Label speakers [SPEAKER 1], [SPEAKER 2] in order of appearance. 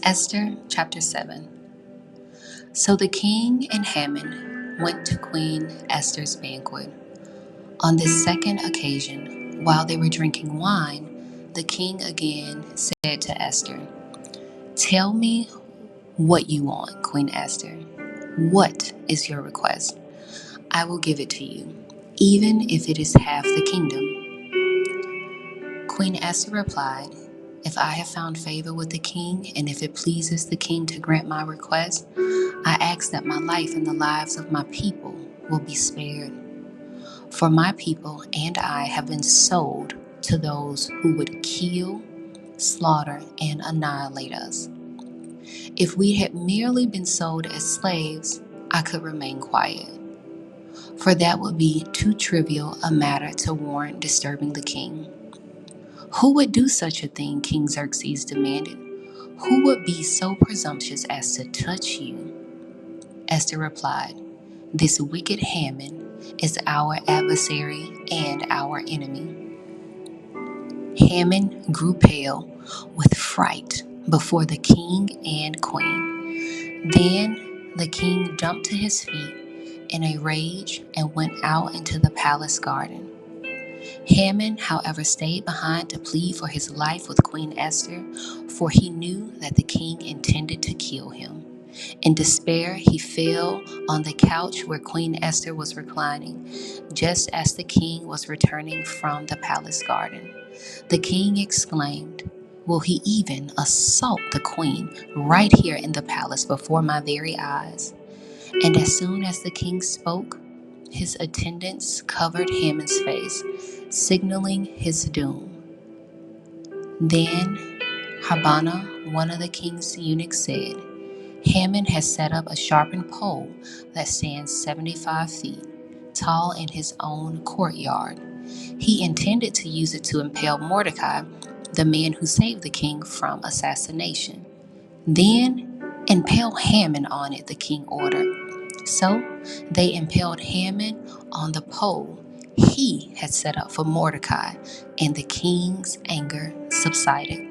[SPEAKER 1] Esther chapter 7. So the king and Haman went to Queen Esther's banquet. On this second occasion, while they were drinking wine, the king again said to Esther, "Tell me what you want, Queen Esther. What is your request? I will give it to you, even if it is half the kingdom." Queen Esther replied, "If I have found favor with the king, and if it pleases the king to grant my request, I ask that my life and the lives of my people will be spared. For my people and I have been sold to those who would kill, slaughter, and annihilate us. If we had merely been sold as slaves, I could remain quiet, for that would be too trivial a matter to warrant disturbing the king." "Who would do such a thing?" King Xerxes demanded. "Who would be so presumptuous as to touch you?" Esther replied, "This wicked Haman is our adversary and our enemy." Haman grew pale with fright before the king and queen. Then the king jumped to his feet in a rage and went out into the palace garden. Haman, however, stayed behind to plead for his life with Queen Esther, for he knew that the king intended to kill him. In despair, he fell on the couch where Queen Esther was reclining, just as the king was returning from the palace garden. The king exclaimed, "Will he even assault the queen right here in the palace before my very eyes?" And as soon as the king spoke, his attendants covered Haman's face, signaling his doom. Then Harbona, one of the king's eunuchs, said, "Haman has set up a sharpened pole that stands 75 feet tall in his own courtyard. He intended to use it to impale Mordecai, the man who saved the king from assassination. Then impale Haman on it," the king ordered. So they impaled Haman on the pole he had set up for Mordecai, and the king's anger subsided.